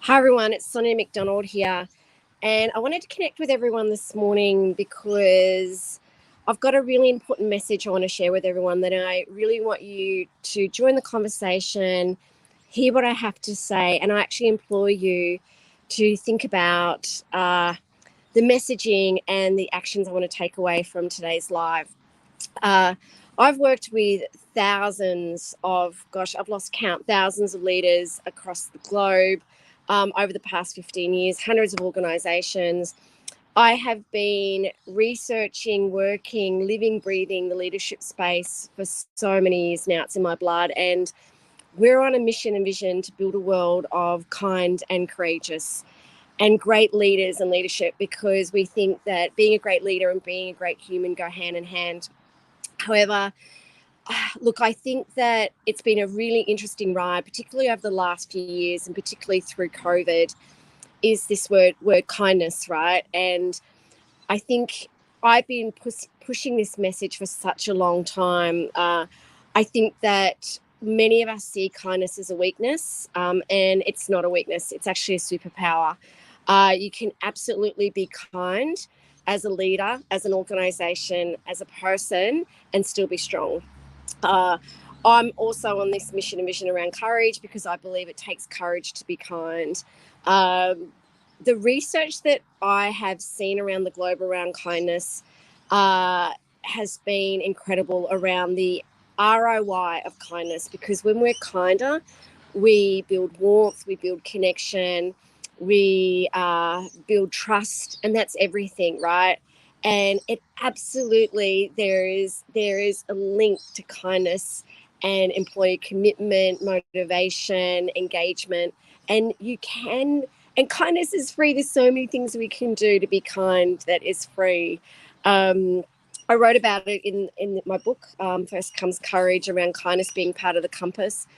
Hi everyone, it's Sonia McDonald here, and I wanted to connect with everyone this morning because I've got a really important message I want to share with everyone that I really want you to join the conversation, hear what I have to say, and I actually implore you to think about the messaging and the actions I want to take away from today's live. I've worked with thousands of, I've lost count, thousands of leaders across the globe over the past 15 years, hundreds of organizations. I have been researching, working, living, breathing the leadership space for so many years now. It's in my blood. And we're on a mission and vision to build a world of kind and courageous and great leaders and leadership, because we think that being a great leader and being a great human go hand in hand. However, look, I think that it's been a really interesting ride, particularly over the last few years and particularly through COVID, is this word kindness, right? And I think I've been pushing this message for such a long time. I think that many of us see kindness as a weakness, and it's not a weakness. It's actually a superpower. You can absolutely be kind as a leader, as an organization, as a person, and still be strong. I'm also on this mission and vision around courage because I believe it takes courage to be kind. The research that I have seen around the globe around kindness has been incredible around the ROI of kindness, because when we're kinder, we build warmth, we build connection, we build trust, and that's everything, right? And it absolutely, there is a link to kindness and employee commitment, motivation, engagement, and and kindness is free. There's so many things we can do to be kind that is free. I wrote about it in my book, First Comes Courage, around kindness being part of the compass.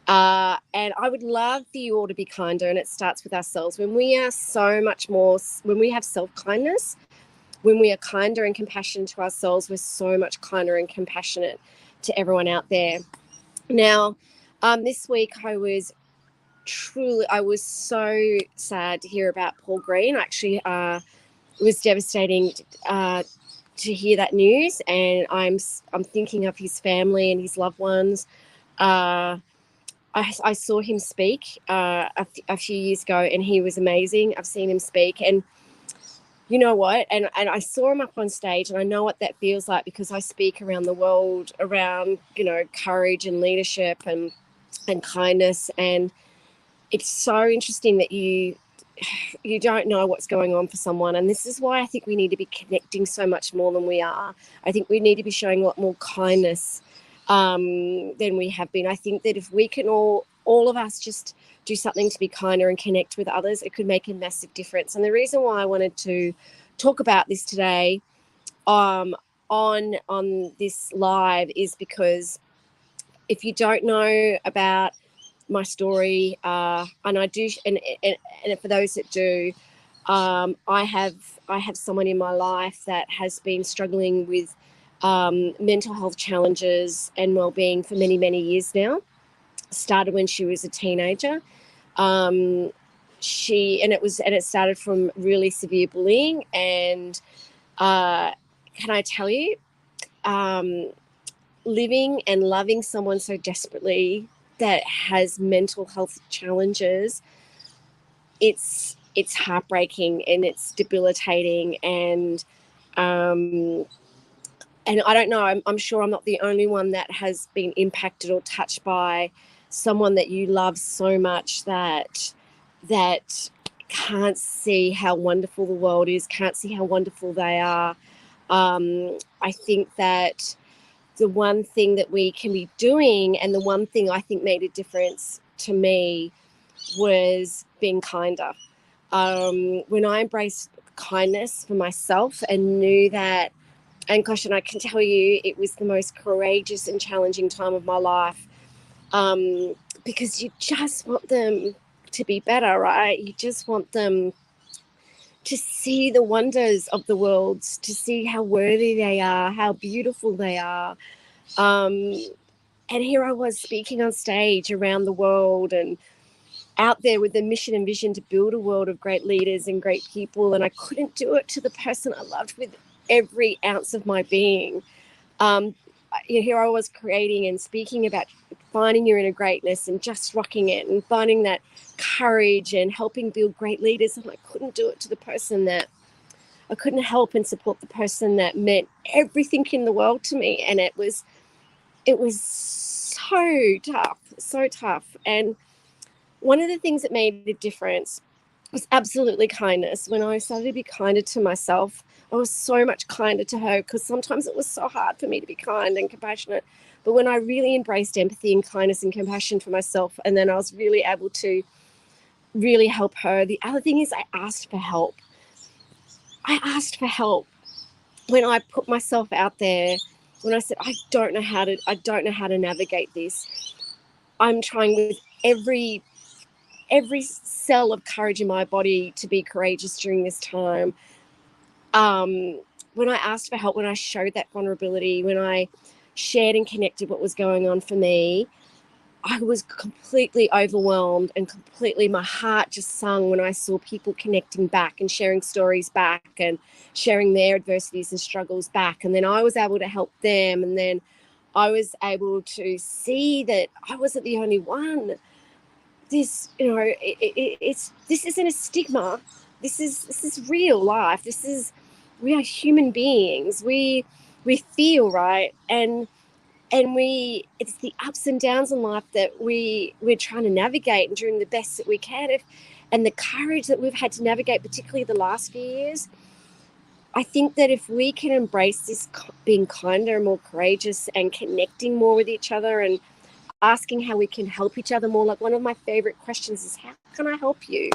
And I would love for you all to be kinder, and it starts with ourselves. When we are so much more, when we have self-kindness, when we are kinder and compassionate to ourselves, we're so much kinder and compassionate to everyone out there. Now, this week I was so sad to hear about Paul Green. Actually, it was devastating to hear that news, and I'm thinking of his family and his loved ones. I saw him speak a few years ago, and he was amazing. I've seen him speak, and you know what? And I saw him up on stage, and I know what that feels like because I speak around the world around, courage and leadership and kindness. And it's so interesting that you don't know what's going on for someone. And this is why I think we need to be connecting so much more than we are. I think we need to be showing a lot more kindness than we have been. I think that if we can all of us just do something to be kinder and connect with others, it could make a massive difference. And the reason why I wanted to talk about this today on this live is because if you don't know about my story, and I do, and for those that do, I have someone in my life that has been struggling with mental health challenges and well-being for many, many years now. Started when she was a teenager. It started from really severe bullying, and can I tell you, living and loving someone so desperately that has mental health challenges, it's heartbreaking and it's debilitating, and I don't know, I'm sure I'm not the only one that has been impacted or touched by someone that you love so much that can't see how wonderful the world is, can't see how wonderful they are. I think that the one thing that we can be doing, and the one thing I think made a difference to me, was being kinder. When I embraced kindness for myself and knew that, and gosh, and I can tell you, it was the most courageous and challenging time of my life, because you just want them to be better, right? You just want them to see the wonders of the world, to see how worthy they are, how beautiful they are. And here I was speaking on stage around the world, and out there with the mission and vision to build a world of great leaders and great people. And I couldn't do it to the person I loved with every ounce of my being. Here I was creating and speaking about finding your inner greatness and just rocking it and finding that courage and helping build great leaders. And I couldn't do it to the person that I couldn't help and support the person that meant everything in the world to me. And it was so tough. And one of the things that made a difference was absolutely kindness. When I started to be kinder to myself, I was so much kinder to her, because sometimes it was so hard for me to be kind and compassionate. But when I really embraced empathy and kindness and compassion for myself, and then I was really able to really help her. The other thing is I asked for help. When I put myself out there, when I said, I don't know how to navigate this. I'm trying with every cell of courage in my body to be courageous during this time. When I asked for help, when I showed that vulnerability, when I shared and connected what was going on for me, I was completely overwhelmed, and my heart just sung when I saw people connecting back and sharing stories back and sharing their adversities and struggles back. And then I was able to help them. And then I was able to see that I wasn't the only one. This, this isn't a stigma. This is real life. We are human beings. We feel, right, and it's the ups and downs in life that we're trying to navigate and doing the best that we can. And the courage that we've had to navigate, particularly the last few years, I think that if we can embrace this, being kinder and more courageous and connecting more with each other and asking how we can help each other more. Like, one of my favorite questions is, how can I help you?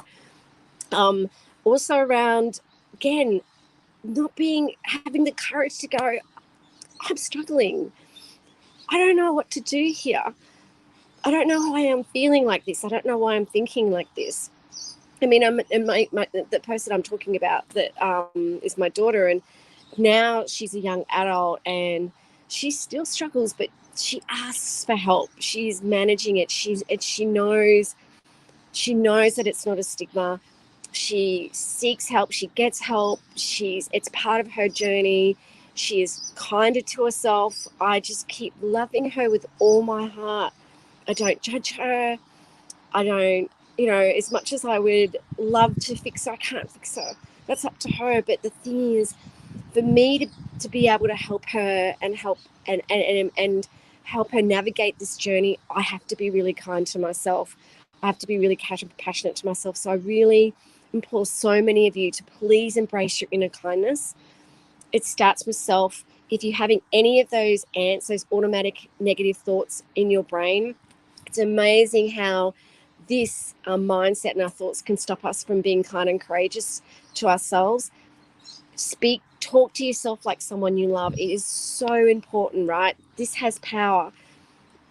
Also around, again, having the courage to go, I'm struggling. I don't know what to do here. I don't know why I'm feeling like this. I don't know why I'm thinking like this. I mean, the person I'm talking about that is my daughter, and now she's a young adult and she still struggles, but she asks for help. She's managing it. She knows that it's not a stigma. She seeks help. She gets help. It's part of her journey. She is kinder to herself. I just keep loving her with all my heart. I don't judge her. I don't, as much as I would love to fix her, I can't fix her. That's up to her. But the thing is, for me to be able to help her and help and help her navigate this journey, I have to be really kind to myself. I have to be really compassionate to myself. So I really implore so many of you to please embrace your inner kindness. It starts with self. If you're having any of those those automatic negative thoughts in your brain, it's amazing how this mindset and our thoughts can stop us from being kind and courageous to ourselves. Talk to yourself like someone you love. It is so important, right? This has power.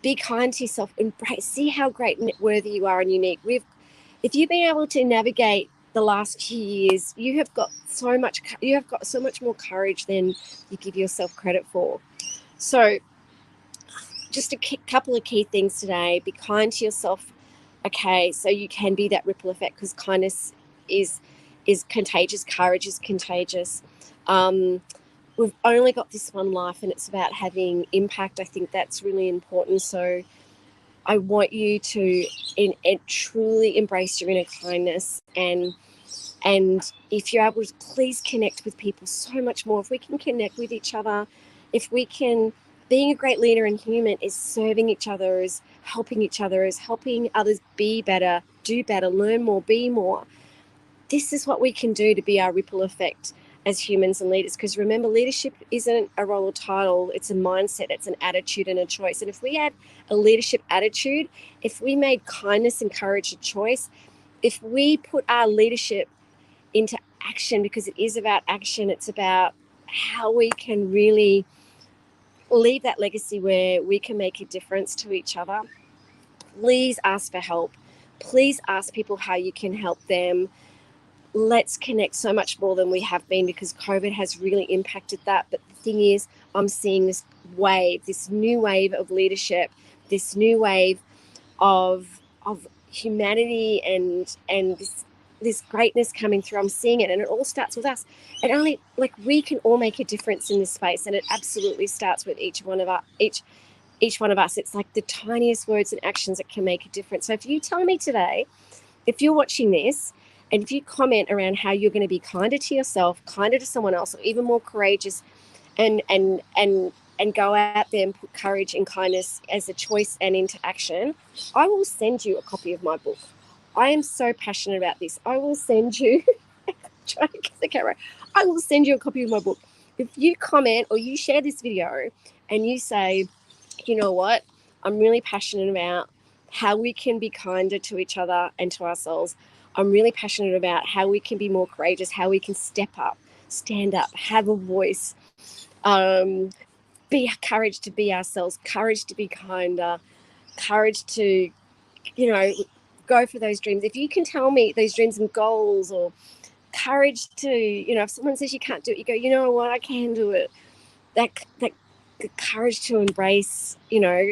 Be kind to yourself. Embrace. See how great and worthy you are and unique. If you've been able to navigate the last few years, you have got so much more courage than you give yourself credit for. So just a couple of key things today. Be kind to yourself. Okay, so you can be that ripple effect, because kindness is contagious. Courage is contagious. We've only got this one life, and it's about having impact. I think that's really important. So I want you to truly embrace your inner kindness, and if you're able to, please connect with people so much more. If we can connect with each other, if we can, being a great leader and human is serving each other, is helping each other, is helping others be better, do better, learn more, be more. This is what we can do to be our ripple effect as humans and leaders. Because remember, leadership isn't a role or title, it's a mindset, it's an attitude and a choice. And if we had a leadership attitude, if we made kindness and courage a choice, if we put our leadership into action, because it is about action, it's about how we can really leave that legacy where we can make a difference to each other. Please ask for help. Please ask people how you can help them. Let's connect so much more than we have been, because COVID has really impacted that. But the thing is, I'm seeing this new wave of leadership, this new wave of humanity and this greatness coming through. I'm seeing it, and it all starts with us. And only like we can all make a difference in this space, and it absolutely starts with each one of us. Each one of us. It's like the tiniest words and actions that can make a difference. So if you tell me today, if you're watching this, and if you comment around how you're going to be kinder to yourself, kinder to someone else, or even more courageous, and go out there and put courage and kindness as a choice and into action, I will send you a copy of my book. I am so passionate about this. I will send you, trying to get the camera, I will send you a copy of my book. If you comment or you share this video and you say, you know what, I'm really passionate about how we can be kinder to each other and to ourselves. I'm really passionate about how we can be more courageous, how we can step up, stand up, have a voice, be courage to be ourselves, courage to be kinder, courage to, you know, go for those dreams. If you can tell me those dreams and goals, or courage to, you know, if someone says you can't do it, you go, you know what, I can do it. That courage to embrace, you know,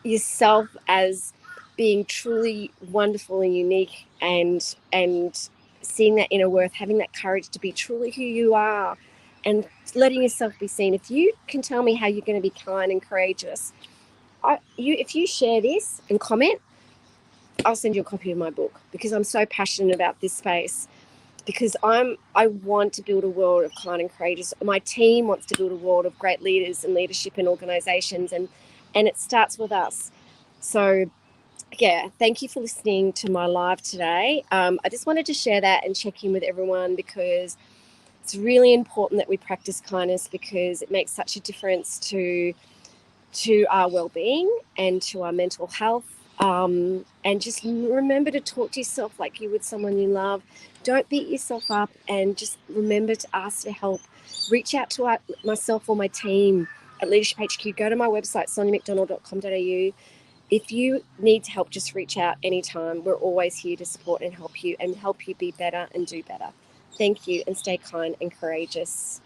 yourself as being truly wonderful and unique, and seeing that inner worth, having that courage to be truly who you are, and letting yourself be seen. If you can tell me how you're going to be kind and courageous, if you share this and comment, I'll send you a copy of my book, because I'm so passionate about this space. Because I want to build a world of kind and courageous. My team wants to build a world of great leaders and leadership in organisations, and it starts with us. So, yeah, thank you for listening to my live today. I just wanted to share that and check in with everyone, because it's really important that we practice kindness, because it makes such a difference to our well-being and to our mental health. And just remember to talk to yourself like you would someone you love. Don't beat yourself up, and just remember to ask for help. Reach out to myself or my team at Leadership HQ. Go to my website, soniamcdonald.com.au. If you need help, just reach out anytime. We're always here to support and help you be better and do better. Thank you, and stay kind and courageous.